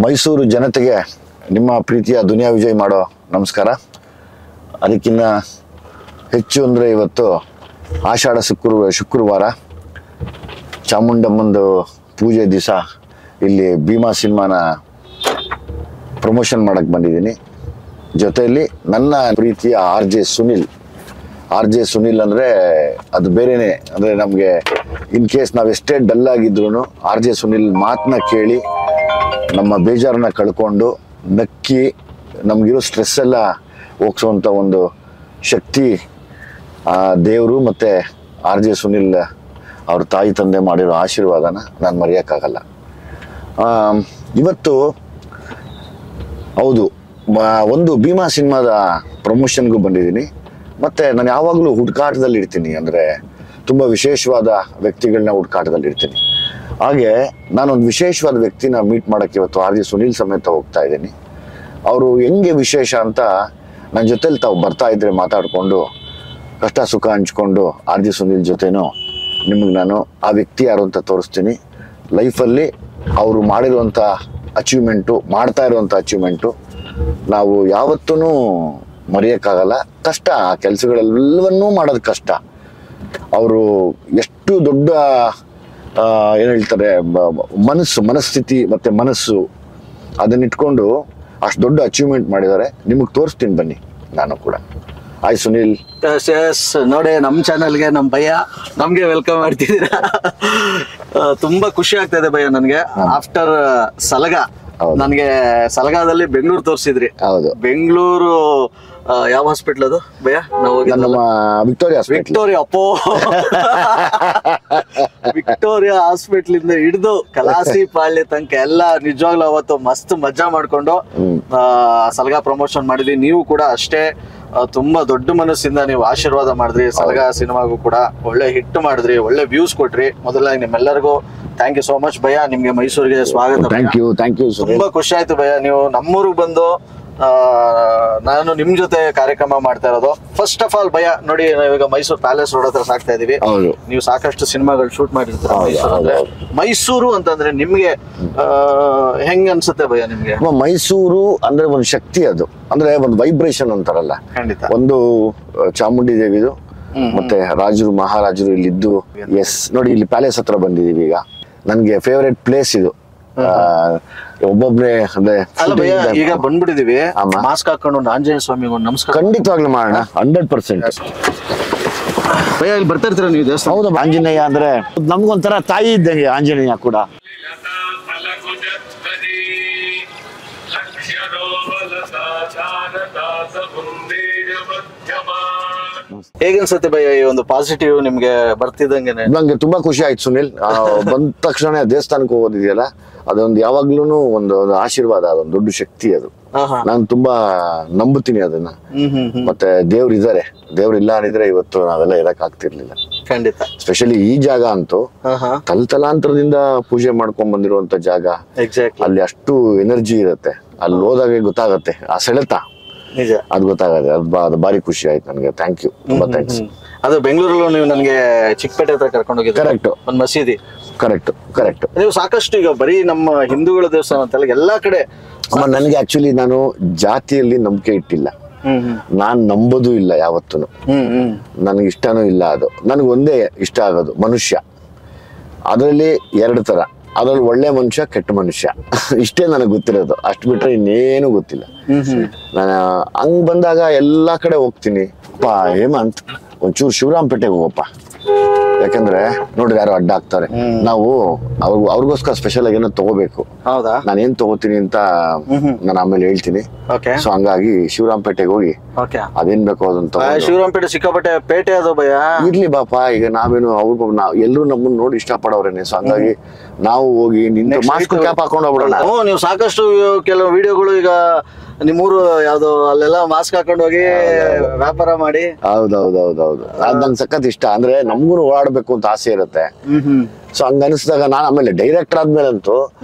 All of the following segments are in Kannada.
ಮೈಸೂರು ಜನತೆಗೆ ನಿಮ್ಮ ಪ್ರೀತಿಯ ದುನಿಯಾ ವಿಜಯ್ ಮಾಡೋ ನಮಸ್ಕಾರ. ಅದಕ್ಕಿಂತ ಹೆಚ್ಚು ಅಂದರೆ ಇವತ್ತು ಆಷಾಢ ಶುಕ್ರವಾರ ಚಾಮುಂಡಮ್ಮಂದು ಪೂಜೆ ದಿವಸ ಇಲ್ಲಿ ಭೀಮಾ ಸಿನಿಮಾನ ಪ್ರಮೋಷನ್ ಮಾಡಕ್ಕೆ ಬಂದಿದ್ದೀನಿ. ಜೊತೆಯಲ್ಲಿ ನನ್ನ ಪ್ರೀತಿಯ ಆರ್ ಜೆ ಸುನಿಲ್ ಅಂದರೆ ಅದು ಬೇರೆಯೇ. ಅಂದರೆ ನಮಗೆ ಇನ್ ಕೇಸ್ ನಾವು ಎಷ್ಟೇ ಡಲ್ ಆಗಿದ್ರು ಆರ್ ಜೆ ಸುನಿಲ್ ಮಾತನ್ನ ಕೇಳಿ ನಮ್ಮ ಬೇಜಾರನ್ನ ಕಳ್ಕೊಂಡು ನಕ್ಕಿ ನಮಗಿರೋ ಸ್ಟ್ರೆಸ್ ಎಲ್ಲ ಹೋಗ್ಸೋವಂಥ ಒಂದು ಶಕ್ತಿ ದೇವರು ಮತ್ತು ಆರ್ ಜೆ ಸುನಿಲ್ ಅವ್ರ ತಾಯಿ ತಂದೆ ಮಾಡಿರೋ ಆಶೀರ್ವಾದನ ನಾನು ಮರೆಯೋಕ್ಕಾಗಲ್ಲ. ಇವತ್ತು ಹೌದು ಒಂದು ಭೀಮಾ ಸಿನಿಮಾದ ಪ್ರಮೋಷನ್ಗೂ ಬಂದಿದ್ದೀನಿ. ಮತ್ತು ನಾನು ಯಾವಾಗಲೂ ಹುಡುಕಾಟದಲ್ಲಿ ಇರ್ತೀನಿ, ಅಂದರೆ ತುಂಬ ವಿಶೇಷವಾದ ವ್ಯಕ್ತಿಗಳನ್ನ ಹುಡುಕಾಟದಲ್ಲಿ ಇರ್ತೀನಿ. ಹಾಗೆ ನಾನೊಂದು ವಿಶೇಷವಾದ ವ್ಯಕ್ತಿನ ಮೀಟ್ ಮಾಡೋಕ್ಕೆ ಇವತ್ತು ಆರ್ ಜೆ ಸುನಿಲ್ ಸಮೇತ ಹೋಗ್ತಾ ಇದ್ದೀನಿ. ಅವರು ಹೆಂಗೆ ವಿಶೇಷ ಅಂತ ನನ್ನ ಜೊತೆಲಿ ತಾವು ಬರ್ತಾ ಇದ್ರೆ ಮಾತಾಡಿಕೊಂಡು ಕಷ್ಟ ಸುಖ ಹಂಚ್ಕೊಂಡು ಆರ್ ಜೆ ಸುನಿಲ್ ಜೊತೆನೂ ನಿಮಗೆ ನಾನು ಆ ವ್ಯಕ್ತಿ ಯಾರು ಅಂತ ತೋರಿಸ್ತೀನಿ. ಲೈಫಲ್ಲಿ ಅವರು ಮಾಡಿರುವಂಥ ಮಾಡ್ತಾ ಇರುವಂಥ ಅಚೀವ್ಮೆಂಟು ನಾವು ಯಾವತ್ತೂ ಮರೆಯೋಕ್ಕಾಗಲ್ಲ. ಕಷ್ಟ, ಆ ಕೆಲಸಗಳೆಲ್ಲವನ್ನೂ ಮಾಡೋದು ಕಷ್ಟ. ಅವರು ಎಷ್ಟು ದೊಡ್ಡ ಏನು ಹೇಳ್ತಾರೆ ಮನಸ್ಥಿತಿ ಮತ್ತು ಮನಸ್ಸು ಅದನ್ನಿಟ್ಕೊಂಡು ಅಷ್ಟು ದೊಡ್ಡ ಅಚೀವ್ಮೆಂಟ್ ಮಾಡಿದ್ದಾರೆ. ನಿಮಗೆ ತೋರಿಸ್ತೀನಿ ಬನ್ನಿ ನಾನು ಕೂಡ. ಹಾಯ್ ಸುನಿಲ್. ನೋಡಿ, ನಮ್ಮ ಚಾನಲ್ಗೆ ನಮ್ಮ ಭಯ್ಯ ನಮ್ಗೆ ವೆಲ್ಕಮ್ ಮಾಡ್ತಿದ್ದೀರಾ. ತುಂಬಾ ಖುಷಿ ಆಗ್ತಾ ಇದೆ ಭಯ್ಯ ನನಗೆ. ಆಫ್ಟರ್ ಸಲಗ ನನಗೆ ಸಲಗಾದಲ್ಲಿ ಬೆಂಗಳೂರು ತೋರಿಸಿದ್ರಿ. ಹೌದು, ಬೆಂಗಳೂರು ಯಾವ ಹಾಸ್ಪಿಟ್ಲ್ ಅದು ಭಯ್ಯ? ನಾವು ನಮ್ಮ ವಿಕ್ಟೋರಿಯಾ ಅಪ್ಪೋ ವಿಕ್ಟೋರಿಯಾ ಹಾಸ್ಪಿಟ್ಲ್ ಇಂದ ಹಿಡಿದು ಕಲಾಸಿ ಪಾಳ್ಯ ತನಕ ಎಲ್ಲ ನಿಜವಾಗ್ಲೂ ಅವತ್ತು ಮಸ್ತ್ ಮಜಾ ಮಾಡ್ಕೊಂಡು ಸಲಗಾ ಪ್ರಮೋಷನ್ ಮಾಡಿದ್ವಿ. ನೀವು ಕೂಡ ಅಷ್ಟೇ ತುಂಬಾ ದೊಡ್ಡ ಮನಸ್ಸಿಂದ ನೀವು ಆಶೀರ್ವಾದ ಮಾಡಿದ್ರಿ. ಸಲಗಾ ಸಿನಿಮಾಗೂ ಕೂಡ ಒಳ್ಳೆ ಹಿಟ್ ಮಾಡಿದ್ರಿ, ಒಳ್ಳೆ ವ್ಯೂಸ್ ಕೊಟ್ರಿ. ಮೊದಲಾಗಿ ನಿಮ್ಮೆಲ್ಲರಿಗೂ ಥ್ಯಾಂಕ್ ಯು ಸೋ ಮಚ್ ಭಯ್ಯ. ನಿಮ್ಗೆ ಮೈಸೂರಿಗೆ ಸ್ವಾಗತ. Thank you. ತುಂಬಾ ಖುಷಿ ಆಯ್ತು ಭಯ್ಯ, ನೀವು ನಮ್ಮೂರಿಗೆ ಬಂದು ನಾನು ನಿಮ್ ಜೊತೆ ಕಾರ್ಯಕ್ರಮ ಮಾಡ್ತಾ ಇರೋದು. ಫಸ್ಟ್ ಆಫ್ ಆಲ್ ಭಯ್ಯ ನೋಡಿ, ನಾವೀಗ ಮೈಸೂರು ಪ್ಯಾಲೇಸ್ ರೋಡ್ ಹತ್ರ ಸಾಕ್ತಾ ಇದೀವಿ. ನೀವು ಸಾಕಷ್ಟು ಸಿನಿಮಾಗಳು ಶೂಟ್ ಮಾಡಿರ್ತೀರ. ಮೈಸೂರು ಅಂತಂದ್ರೆ ನಿಮ್ಗೆ ಹೆಂಗ್ ಅನ್ಸುತ್ತೆ ಭಯ್ಯ ನಿಮ್ಗೆ? ಮೈಸೂರು ಅಂದ್ರೆ ಒಂದು ಶಕ್ತಿ, ಅದು ಅಂದ್ರೆ ಒಂದು ವೈಬ್ರೇಷನ್ ಅಂತಾರಲ್ಲ. ಖಂಡಿತ. ಒಂದು ಚಾಮುಂಡಿ ದೇವಿದು ಮತ್ತೆ ರಾಜರು ಮಹಾರಾಜರು ಇಲ್ಲಿದ್ದು. ಎಸ್ ನೋಡಿ, ಇಲ್ಲಿ ಪ್ಯಾಲೇಸ್ ಹತ್ರ ಬಂದಿದೀವಿ. ಈಗ ನನ್ಗೆ ಫೇವರೇಟ್ ಪ್ಲೇಸ್ ಇದು. ಒಬ್ಬೊಬ್ರೆ ಅಂದ್ರೆ ಈಗ ಬಂದ್ಬಿಟ್ಟಿದೀವಿ, ಮಾಸ್ಕ್ ಹಾಕೊಂಡು ಆಂಜನೇಯ ಸ್ವಾಮಿಗೆ ಒಂದು ನಮಸ್ಕಾರ ಖಂಡಿತವಾಗ್ಲೂ ಮಾಡೋಣ. 100% ಭಯ್ಯ. ಇಲ್ಲಿ ಬರ್ತಾ ಇರ್ತೀರ ನೀವು ದೇವಸ್ಥಾನ? ಹೌದು, ಆಂಜನೇಯ ಅಂದ್ರೆ ನಮ್ಗೊಂಥರ ತಾಯಿ ಇದ್ದಂಗೆ ಆಂಜನೇಯ ಕೂಡ. ಹೇಗನ್ಸುತ್ತೆ ಭಯ್ಯ ಈ ಒಂದು ಪಾಸಿಟಿವ್ ನಿಮ್ಗೆ ಬರ್ತಿದ್ದಂಗೆ? ನಂಗೆ ತುಂಬಾ ಖುಷಿ ಆಯ್ತು ಸುನಿಲ್. ಬಂದ ತಕ್ಷಣ ದೇವಸ್ಥಾನಕ್ಕೆ ಹೋಗೋದಿದೆಯಲ್ಲ, ಅದೊಂದು ಯಾವಾಗ್ಲೂ ಒಂದು ಆಶೀರ್ವಾದ, ಅದೊಂದು ದೊಡ್ಡ ಶಕ್ತಿ ಅದು. ನಾನು ತುಂಬಾ ನಂಬುತ್ತೀನಿ ಅದನ್ನ. ಮತ್ತೆ ದೇವ್ರಿದ್ದಾರೆ, ದೇವ್ರಿಲ್ಲ ಅನ್ನಿದ್ರೆ ಇವತ್ತು ನಾವೆಲ್ಲ ಇರಕ್ ಆಗ್ತಿರ್ಲಿಲ್ಲ. ಖಂಡಿತ. ಸ್ಪೆಷಲಿ ಈ ಜಾಗ ಅಂತೂ ತಲತಲಾಂತರದಿಂದ ಪೂಜೆ ಮಾಡ್ಕೊಂಡ್ ಬಂದಿರುವಂತ ಜಾಗ. ಅಲ್ಲಿ ಅಷ್ಟು ಎನರ್ಜಿ ಇರುತ್ತೆ. ಅಲ್ಲಿ ಹೋದಾಗ ಗೊತ್ತಾಗತ್ತೆ ಆ ಸೆಳೆತ, ಅದು ಗೊತ್ತಾಗತ್ತೆ. ಅದು ಭಾರಿ ಖುಷಿ ಆಯ್ತು ನನಗೆ. ಥ್ಯಾಂಕ್ ಯು, ತುಂಬಾ ಥ್ಯಾಂಕ್ಸ್. ಅದು ಬೆಂಗಳೂರಲ್ಲೂ ನೀವು ನನಗೆ ಚಿಕ್ಕಪೇಟೆ ಹತ್ರ ಕರ್ಕೊಂಡು ಹೋಗಿದ್ದೆ. ಕರೆಕ್ಟ್, ಒಂದು ಮಸೀದಿ. ಕರೆಕ್ಟ್. ನೀವು ಸಾಕಷ್ಟು ಈಗ ಬರೀ ನಮ್ಮ ಹಿಂದೂಗಳ ದೇವಸ್ಥಾನ ಅಂತಲ್ಲ, ಎಲ್ಲಾ ಕಡೆ. ನನಗೆ ಆಕ್ಚುಲಿ ನಾನು ಜಾತಿಯಲ್ಲಿ ನಂಬಿಕೆ ಇಟ್ಟಿಲ್ಲ. ನಾನ್ ನಂಬೋದು ಇಲ್ಲ ಯಾವತ್ತೂ. ನನಗೆ ಇಷ್ಟನೂ ಇಲ್ಲ ಅದು. ನನಗೆ ಒಂದೇ ಇಷ್ಟ ಆಗೋದು ಮನುಷ್ಯ. ಅದರಲ್ಲಿ 2 ತರ, ಅದ್ರಲ್ಲಿ ಒಳ್ಳೆ ಮನುಷ್ಯ, ಕೆಟ್ಟ ಮನುಷ್ಯ. ಇಷ್ಟೇ ನನಗೆ ಗೊತ್ತಿರೋದು. ಅಷ್ಟು ಬಿಟ್ರೆ ಇನ್ನೇನು ಗೊತ್ತಿಲ್ಲ. ನಾನು ಹಂಗ್ ಬಂದಾಗ ಎಲ್ಲಾ ಕಡೆ ಹೋಗ್ತೀನಿ. ಅಪ್ಪ ಹೇಮಂತ್, ಒಂಚೂರು ಶಿವರಾಮಪೇಟೆಗೆ ಹೋಗಪ್ಪ, ಯಾಕಂದ್ರೆ ನೋಡ್ರಿ ಯಾರು ಅಡ್ಡ ಆಗ್ತಾರೆ. ನಾವು ಅವ್ರಿಗೋಸ್ಕರ ಸ್ಪೆಷಲ್ ಆಗಿ ಏನೋ ತಗೋಬೇಕು. ನಾನು ಏನ್ ತಗೋತೀನಿ ಅಂತ ನಾನು ಆಮೇಲೆ ಹೇಳ್ತೀನಿ. ಸೊ ಹಂಗಾಗಿ ಶಿವರಾಮಪೇಟೆಗೆ ಹೋಗಿ ಅದೇನ್ ಬೇಕೋ ಅದನ್ನ. ಶಿವರಾಮಪೇಟೆ ಸಿಕ್ಕಾಪಟ್ಟೆ ಪೇಟೆ ಅದು ಭಯ. ಇರ್ಲಿ ಬಾಪ, ಈಗ ನಾವೇನು ಅವ್ರಿಗೂ ಎಲ್ರು ನಮ್ಮನ್ನ ನೋಡಿ ಇಷ್ಟ ಪಡೋರೇನೆ. ಸೊ ಹಂಗಾಗಿ ನಾವು ಹೋಗಿ ನಿಂತು ಮಾಸ್ಕ್ ಕ್ಯಾಪ್ ಹಾಕೊಂಡು ಹೋಗ್ಬಿಡೋಣ. ನೀವು ಸಾಕಷ್ಟು ಕೆಲವು ವಿಡಿಯೋಗಳು ಈಗ ನಿಮ್ಮೂರು ಯಾವ್ದು ಅಲ್ಲೆಲ್ಲ ಮಾಸ್ಕ್ ಹಾಕೊಂಡು ಹೋಗಿ ವ್ಯಾಪಾರ ಮಾಡಿ. ಹೌದೌದೌದೌದು, ಅದ್ ನಂಗೆ ಸಖತ್ ಇಷ್ಟ. ಅಂದ್ರೆ ನಮ್ಗೂ ಓಡಾಡ್ಬೇಕು ಅಂತ ಆಸೆ ಇರುತ್ತೆ. ಸೊ ಹಂಗ ಅನಿಸಿದಾಗ ನಾನು ಆಮೇಲೆ ಡೈರೆಕ್ಟರ್ ಆದ್ಮೇಲಂತೂ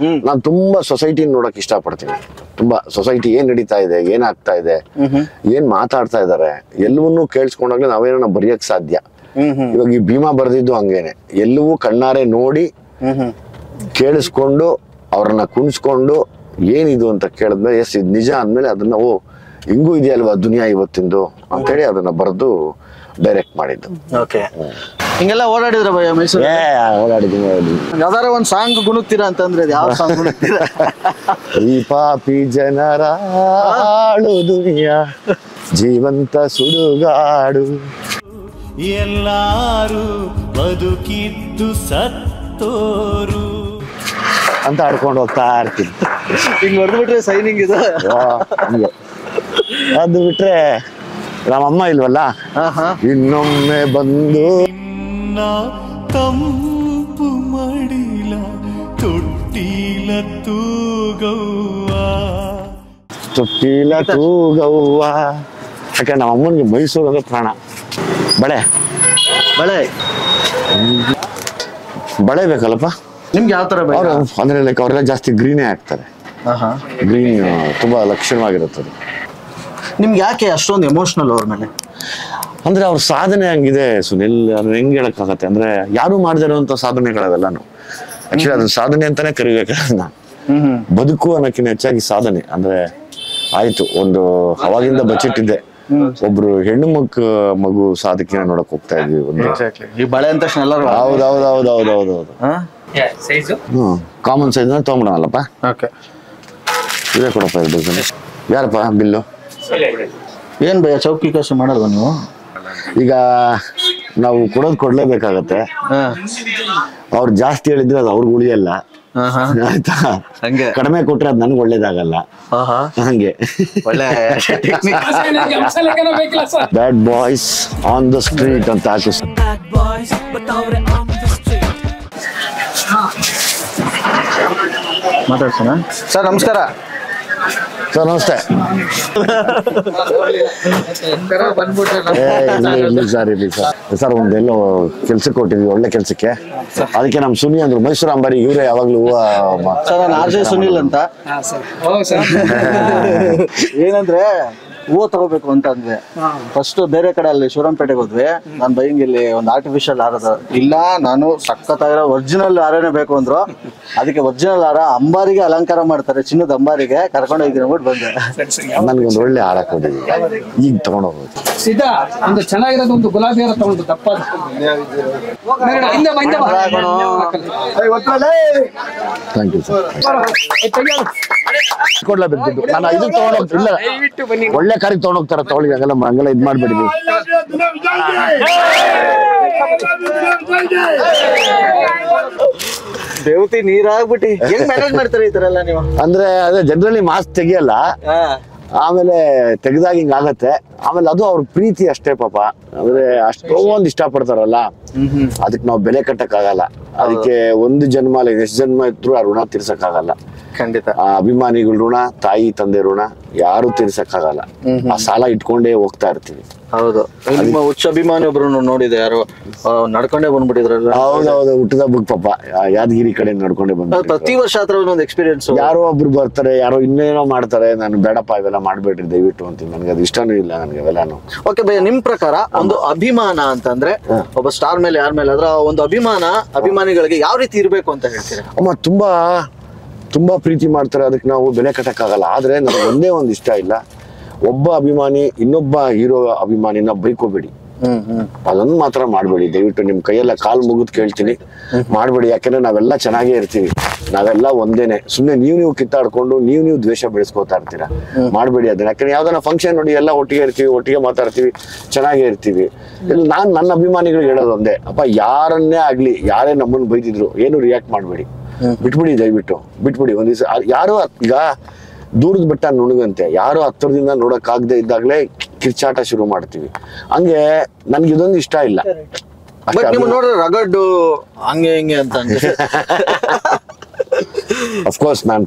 ನಾನು ತುಂಬಾ ಸೊಸೈಟಿ ನೋಡಕ್ ಇಷ್ಟ ಪಡ್ತೀನಿ. ತುಂಬಾ ಸೊಸೈಟಿ ಏನ್ ನಡೀತಾ ಇದೆ, ಏನಾಗ್ತಾ ಇದೆ, ಏನ್ ಮಾತಾಡ್ತಾ ಇದಾರೆ, ಎಲ್ಲವನ್ನೂ ಕೇಳಿಸ್ಕೊಂಡಾಗ್ಲೇ ನಾವೇನೋ ಬರೆಯಕ್ ಸಾಧ್ಯ. ಇವಾಗ ಈ ಭೀಮಾ ಬರ್ದಿದ್ದು ಹಂಗೇನೆ. ಎಲ್ಲವೂ ಕಣ್ಣಾರೆ ನೋಡಿ ಕೇಳಿಸ್ಕೊಂಡು ಅವ್ರನ್ನ ಕುಣಿಸ್ಕೊಂಡು ಏನಿದು ಅಂತ ಕೇಳಿದ್ಮೇಲೆ ಎಸ್ ಇದು ನಿಜ ಅಂದಮೇಲೆ ಅದನ್ನ ಓ ಹಿಂಗೂ ಇದೆಯಲ್ವಾ ದುನಿಯಾ ಇವತ್ತಿಂದು ಅಂತೇಳಿ ಅದನ್ನ ಬರೆದು ಡೈರೆಕ್ಟ್ ಮಾಡಿದ್ದು. ಓಕೆ, ಹಿಂಗೆಲ್ಲ ಓಡಾಡಿದ್ರ ಭಯ ಮೈಸೂರು? ಓಡಾಡಿದ್ದೀನಿ. ಯಾವ್ದಾರ ಒಂದ್ ಸಾಂಗ್ ಗುಣಗ್ತೀರಾ ಅಂತಂದ್ರೆ ಯಾವ ಸಾಂಗ್ ಗುಣಗ್ತೀರಾ? ಈ ಪಾಪಿ ಜನರ ಹಾಳು ದುನಿಯಾ ಜೀವಂತ ಸುಡುಗಾಡು, ಎಲ್ಲಾರು ಬದುಕಿದ್ದು ಸತ್ತೋರು ಅಂತ ಆಡ್ಕೊಂಡು ಹೋಗ್ತಾ ಇರ್ತೀನಿ. ಹಿಂಗ್ ಹೊಡೆದ್ಬಿಟ್ರೆ ಸೈನಿಂಗ್ ಇದು. ಹಂಗೆ ಅದು ಬಿಟ್ರೆ ನಮ್ಮಮ್ಮ ಇಲ್ವಲ್ಲ, ಇನ್ನೊಮ್ಮೆ ಬಂದು ತಂಪು ಮಾಡಿಲ್ಲ ತೊಟ್ಟಿಲ ತೂಗವ್ವ ತೊಟ್ಟಿಲ ತೂಗವ್ವ. ಯಾಕೆ ನಮ್ಮ ಅಮ್ಮನಿಗೆ ಮೈಸೂರು ಅಂದ್ರೆ ಪ್ರಾಣ. ಬಳೆ ಬಳೆ ಬಳೆ ಬೇಕಲ್ಲಪ್ಪ ನಿಮ್ಗೆ ಯಾವ ತರ ಅವರು, ಅಂದ್ರೆ ಲೈಕ್ ಅವರೆಲ್ಲ ಜಾಸ್ತಿ ಗ್ರೀನೇ ಹಾಕ್ತಾರೆ. ಗ್ರೀನ್ ತುಂಬಾ ಲಕ್ಷಣವಾಗಿರುತ್ತದೆ. ನಿಮ್ಗೆ ಯಾಕೆ ಅಷ್ಟೊಂದು ಎಮೋಷನಲ್ ಅವ್ರ ಮೇಲೆ? ಅಂದ್ರೆ ಅವ್ರ ಸಾಧನೆ ಹಂಗಿದೆ ಸುನಿಲ್, ಅಂದ್ರೆ ಹೆಂಗ್ ಹೇಳಕ್ಕಾಗತ್ತೆ ಅಂದ್ರೆ ಯಾರು ಮಾಡದೇ ಇರುವಂತ ಸಾಧನೆಗಳವೆಲ್ಲಾನು. ಆಕ್ಚುಲಿ ಅದನ್ನ ಸಾಧನೆ ಅಂತಾನೆ ಕರಿಬೇಕನ್ನ. ಬದುಕು ಅನ್ನೋಕ್ಕಿಂತ ಹೆಚ್ಚಾಗಿ ಸಾಧನೆ ಅಂದ್ರೆ ಆಯ್ತು. ಒಂದು ಅವಾಗಿಂದ ಬಚ್ಚಿಟ್ಟಿದ್ದೆ, ಒಬ್ರು ಹೆಣ್ಣು ಮಗು ಸಾಧಕಿನ ನೋಡಕ್ ಹೋಗ್ತಾ ಇದ್ವಿ. ಒಂದು ಈ ಬಳೆ ಅಂತ ಎಲ್ಲರೂ ಹೌದೌದೌದೌದೌದು ಕಾಮನ್ ಸೈಜ್ ತಗೊಂಬಿಡೋಣಲ್ಲಪ್ಪ. ಇದೇ ಕೊಡಪ್ಪ ಇದು. ಯಾರಪ್ಪ ಬಿಲ್ಲು? ಏನ್ ಭಯ ಚೌಕಿ ಕಾಸು ಮಾಡಲ್ವ ನೀವು? ಈಗ ನಾವು ಕೊಡಲೇಬೇಕಾಗತ್ತೆ. ಅವ್ರು ಜಾಸ್ತಿ ಹೇಳಿದ್ರೆ ಅದು ಅವ್ರಿಗೆ ಉಳಿಯಲ್ಲ, ಆಯ್ತಾ? ಕಡಿಮೆ ಕೊಟ್ರೆ ಅದು ನನ್ಗೆ ಒಳ್ಳೇದಾಗಲ್ಲ. ಹಂಗೆ ಬ್ಯಾಡ್ ಬಾಯ್ಸ್ ಆನ್ ದ ಸ್ಟ್ರೀಟ್ ಅಂತ ಹಾಕಿ. ಮಾತಾಡ್ಸೋಣ ಸರ್. ನಮಸ್ಕಾರ ಸರ್. ನಮಸ್ತೆ. ಇರ್ಲಿ ಸರ್ ಒಂದೆಲ್ಲೋ ಕೆಲ್ಸಕ್ಕೆ ಕೊಟ್ಟಿದ್ವಿ, ಒಳ್ಳೆ ಕೆಲ್ಸಕ್ಕೆ. ಅದಕ್ಕೆ ನಮ್ ಸುನಿ ಅಂದ್ರು ಮೈಸೂರು ಅಂಬಾರಿ ಇವರೇ ಯಾವಾಗ್ಲೂ ಸರ್. ನಾನು ಆರ್ ಜೆ ಸುನಿಲ್ ಅಂತ. ಏನಂದ್ರೆ ಹೂವು ತಗೋಬೇಕು ಅಂತ ಅಂದ್ವಿ. ಫಸ್ಟ್ ಬೇರೆ ಕಡೆ ಅಲ್ಲಿ ಶಿವರಾಂಪೇಟೆಗೆ ಹೋದ್ವಿ. ನಾನ್ ಬೈಂಗ್ ಇಲ್ಲಿ ಒಂದು ಆರ್ಟಿಫಿಷಿಯಲ್ ಹಾರದ ಇಲ್ಲ, ನಾನು ಸಖತ್ತಾಗಿರೋ ಒರಿಜಿನಲ್ ಹಾರನೇ ಬೇಕು ಅಂದ್ರು. ಅದಕ್ಕೆ ಒರಿಜಿನಲ್ ಹಾರ ಅಂಬಾರಿಗೆ ಅಲಂಕಾರ ಮಾಡ್ತಾರೆ, ಚಿನ್ನದ ಅಂಬಾರಿಗೆ ಕರ್ಕೊಂಡು ಹೋಗಿ ಅಂದ್ಬಿಟ್ಟು ಬಂದೆ. ನನ್ಗೊಂದು ಒಳ್ಳೆ ಹಾರ ಕೊಡಿ, ಈಗ ತಗೊಂಡೋಗ್ಬೋದು. ಸೀದಾ ಒಂದು ಚೆನ್ನಾಗಿರೋದು ಒಂದು ಗುಲಾಬಿ ಹಾರ ತಗೊಂಡು ದಪ್ಪ. Thank you sir. ಕೊಡ್ಲೇಬೇಕು ದುಡ್ಡು. ನಾನು ಇದು ತಗೊಂಡೋಗ್ತಿಲ್ಲ, ಒಳ್ಳೆ ಕಾರಿಗೆ ತಗೊಂಡೋಗ್ತಾರ ತಗೊಳ್ಳಿ. ಹಂಗೆಲ್ಲ ಇದ್ ಮಾಡ್ಬೇಡಿ. ದೇವತಿ ನೀರಾಗ್ಬಿಟ್ಟು ಹೆಂಗ್ ಮ್ಯಾನೇಜ್ ಮಾಡ್ತಾರೆ ಈ ತರ ಎಲ್ಲ ನೀವು? ಅಂದ್ರೆ ಅದೇ ಜನರಲಿ ಮಾಸ್ಕ್ ತೆಗಿಯಲ್ಲ, ಆಮೇಲೆ ತೆಗ್ದಾಗ ಹಿಂಗ ಆಗತ್ತೆ. ಆಮೇಲೆ ಅದು ಅವ್ರ ಪ್ರೀತಿ ಅಷ್ಟೇ ಪಾಪ. ಅಂದ್ರೆ ಅಷ್ಟೊಂದು ಇಷ್ಟ ಪಡ್ತಾರಲ್ಲ, ಅದಕ್ಕೆ ನಾವು ಬೆಲೆ ಕಟ್ಟಕ್ ಆಗಲ್ಲ. ಅದಕ್ಕೆ ಒಂದು ಜನ್ಮ ಅಲ್ಲ, ಎಷ್ಟು ಜನ್ಮ ಇದ್ರು ಆ ಋಣ ತೀರ್ಸಕ್ ಆಗಲ್ಲ. ಖಂಡಿತ. ಆ ಅಭಿಮಾನಿಗಳ ಋಣ, ತಾಯಿ ತಂದೆ ಋಣ ಯಾರು ತೀರ್ಸಕ್ ಆಗಲ್ಲ. ಆ ಸಾಲ ಇಟ್ಕೊಂಡೇ ಹೋಗ್ತಾ ಇರ್ತೀವಿ. ಹೌದು. ನಿಮ್ಮ ಹುಚ್ಚ ಅಭಿಮಾನಿ ಒಬ್ರು ನೋಡಿದೆ, ಯಾರು ನಡ್ಕೊಂಡೇ ಬಂದ್ಬಿಟ್ಟಿದ್ರಲ್ಲ. ಹೌದೌದು, ಹುಟ್ಟದ ಹಬ್ಬಕ್ಕೆ ಪಾಪ ಯಾದಗಿರಿ ಕಡೆ ನಡ್ಕೊಂಡೇ ಬಂದ. ಪ್ರತಿ ವರ್ಷ ಆತರ ಒಂದು ಎಕ್ಸ್ಪೀರಿಯನ್ಸ್. ಯಾರೋ ಒಬ್ರು ಬರ್ತಾರೆ, ಯಾರೋ ಇನ್ನೇನೋ ಮಾಡ್ತಾರೆ. ನಾನು ಬೇಡಪ್ಪ ಇವೆಲ್ಲ ಮಾಡ್ಬೇಡ್ರಿ ದಯವಿಟ್ಟು ಅಂತೀನಿ. ನನಗೆ ಅದು ಇಷ್ಟನೂ ಇಲ್ಲ, ನನಗೆ ಅವೆಲ್ಲಾನು. ಓಕೆ ಭಯ, ನಿಮ್ ಪ್ರಕಾರ ಒಂದು ಅಭಿಮಾನ ಅಂತಂದ್ರೆ ಒಬ್ಬ ಸ್ಟಾರ್ ಮೇಲೆ ಯಾರ ಮೇಲೆ ಅದ್ರ ಒಂದು ಅಭಿಮಾನಿಗಳಿಗೆ ಯಾವ ರೀತಿ ಇರ್ಬೇಕು ಅಂತ ಹೇಳ್ತೀರಾ? ಅಮ್ಮ ತುಂಬಾ ಪ್ರೀತಿ ಮಾಡ್ತಾರೆ, ಅದಕ್ಕೆ ನಾವು ಬೆಲೆ ಕಟ್ಟಕ್ಕಾಗಲ್ಲ. ಆದ್ರೆ ನನಗೆ ಒಂದೇ ಒಂದು ಇಷ್ಟ ಇಲ್ಲ, ಒಬ್ಬ ಅಭಿಮಾನಿ ಇನ್ನೊಬ್ಬ ಹೀರೋ ಅಭಿಮಾನಿನ ಬೈಕೋಬೇಡಿ. ಅದನ್ನು ಮಾತ್ರ ಮಾಡ್ಬೇಡಿ ದಯವಿಟ್ಟು. ನಿಮ್ ಕೈಯೆಲ್ಲ ಕಾಲ್ ಮುಗಿದ್ ಕೇಳ್ತೀನಿ, ಮಾಡ್ಬೇಡಿ. ಯಾಕಂದ್ರೆ ನಾವೆಲ್ಲ ಚೆನ್ನಾಗೇ ಇರ್ತೀವಿ, ನಾವೆಲ್ಲ ಒಂದೇನೆ. ಸುಮ್ನೆ ನೀವು ಕಿತ್ತಾಡ್ಕೊಂಡು ನೀವು ದ್ವೇಷ ಬೆಳೆಸ್ಕೋತಾ ಇರ್ತೀರಾ. ಮಾಡ್ಬೇಡಿ ಅದನ್ನ. ಯಾಕಂದ್ರೆ ಯಾವ್ದಾನ ಫಂಕ್ಷನ್ ನೋಡಿ ಎಲ್ಲ ಒಟ್ಟಿಗೆ ಇರ್ತೀವಿ, ಒಟ್ಟಿಗೆ ಮಾತಾಡ್ತೀವಿ, ಚೆನ್ನಾಗೇ ಇರ್ತೀವಿ. ಇಲ್ಲಿ ನಾನ್ ನನ್ನ ಅಭಿಮಾನಿಗಳಿಗೆ ಹೇಳೋದು ಒಂದೇ, ಅಪ್ಪ ಯಾರನ್ನೇ ಆಗ್ಲಿ, ಯಾರೇ ನಮ್ಮನ್ನು ಬೈದಿದ್ರು ಏನು ರಿಯಾಕ್ಟ್ ಮಾಡ್ಬೇಡಿ, ಬಿಟ್ಬಿಡಿ ದಯವಿಟ್ಟು ಬಿಟ್ಬಿಡಿ. ಒಂದ್ ದಿವಸ ಯಾರು ಈಗ ದೂರದ ಬೆಟ್ಟ ನುಣಗಂತೆ, ಯಾರು ಹತ್ತಿರದಿಂದ ನೋಡಕ್ಕಾಗದೆ ಇದ್ದಾಗಲೇ ಕಿರ್ಚಾಟ ಶುರು ಮಾಡ್ತೀವಿ. ಹಂಗೆ ನನ್ಗೆ ಇದೊಂದು ಇಷ್ಟ ಇಲ್ಲ. ನೋಡ್ರೆ ರಗಡ್ಡು ಹಂಗೆ ಹಿಂಗೆ ಅಂತ. ಅಫ್ಕೋರ್ಸ್ ನಾನು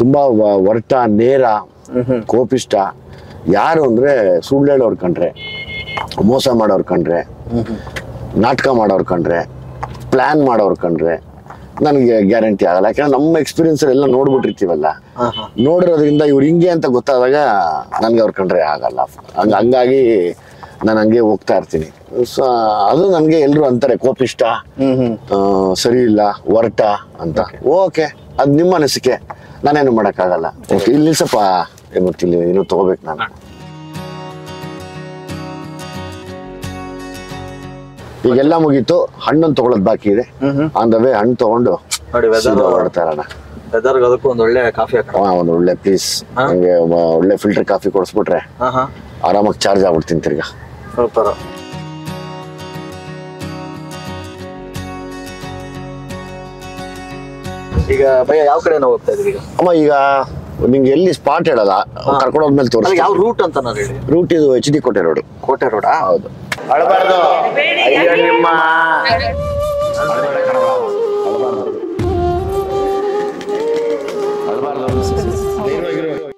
ತುಂಬಾ ಒರಟ, ನೇರ, ಕೋಪಿಷ್ಟ. ಯಾರು ಅಂದ್ರೆ ಸುಳ್ಳು ಹೇಳೋರ್ ಕಂಡ್ರೆ, ಮೋಸ ಮಾಡೋರ್ ಕಂಡ್ರೆ, ನಾಟಕ ಮಾಡೋರ್ ಕಂಡ್ರೆ, ಪ್ಲಾನ್ ಮಾಡೋರ್ ಕಂಡ್ರೆ ನನಗೆ ಗ್ಯಾರಂಟಿ ಆಗಲ್ಲ. ಯಾಕಂದ್ರೆ ನಮ್ಮ ಎಕ್ಸ್ಪೀರಿಯನ್ಸ್ ಎಲ್ಲ ನೋಡ್ಬಿಟ್ಟಿರ್ತೀವಲ್ಲ, ನೋಡಿರೋದ್ರಿಂದ ಇವ್ರು ಹಿಂಗೆ ಅಂತ ಗೊತ್ತಾದಾಗ ನನ್ಗೆ ಅವ್ರ ಕಂಡ್ರೆ ಆಗಲ್ಲ. ಹಂಗಾಗಿ ನಾನು ಹಂಗೆ ಹೋಗ್ತಾ ಇರ್ತೀನಿ. ಸೊ ಅದು ನನ್ಗೆ ಎಲ್ರು ಅಂತಾರೆ ಕೋಪಿಷ್ಟ, ಸರಿ ಇಲ್ಲ, ಒರಟ ಅಂತ. ಓಕೆ, ಅದು ನಿಮ್ಮ ಅನಿಸಿಕೆ, ನಾನೇನು ಮಾಡೋಕ್ಕಾಗಲ್ಲ. ಓಕೆ, ಇಲ್ಲಿ ನಿಲ್ಸಪ್ಪ. ಗೊತ್ತಿಲ್ಲ, ಇನ್ನೂ ತಗೋಬೇಕು ನಾನು. ಈಗೆಲ್ಲ ಮುಗೀತು, ಹಣ್ಣನ್ನು ತಗೊಳ್ಳೋದು ಬಾಕಿ ಇದೆ. ಆನ್ ದ ವೇ ಹಣ್ಣು ತಗೊಂಡು ನೋಡಿ ಹೊರಡ್ತಾ ಇರೋಣ. ವೆದರ್ಗೆ ಅದಕ್ಕೂ ಒಂದು ಒಳ್ಳೆ ಕಾಫಿ ಹಾಕೋಣ. ಒಂದು ಒಳ್ಳೆ ಪ್ಲೀಸ್, ನಂಗೆ ಒಳ್ಳೆ ಫಿಲ್ಟರ್ ಕಾಫಿ ಕೊಡಿಸ್ಬಿಟ್ರೆ ಆರಾಮಾಗಿ ಚಾರ್ಜ್ ಆಗ್ಬಿಡ್ತೀನಿ ತಿರ್ಗಾ. ಸೂಪರ್. ಈಗ ಭಯ್ಯ ಯಾವ ಕಡೆ ನಾವು ಹೋಗ್ತಾ ಇದೀವಿ ಈಗ? ಅಮ್ಮ ಈಗ ನಿಂಗೆ ಎಲ್ಲಿ ಸ್ಪಾಟ್ ಹೇಳಲ್ಲ, ಕರ್ಕೊಂಡು ಹೋದ್ಮೇಲೆ ತೋರಿಸಿ. ಯಾವ ರೂಟ್ ಅಂತ ನಾನು ಹೇಳಿ. ರೂಟ್ ಇದು HD ಕೋಟೆ ರೋಡ್. ಕೋಟೆ ರೋಡಾ? ಹೌದು. ಅಳಬಾರ್ದು.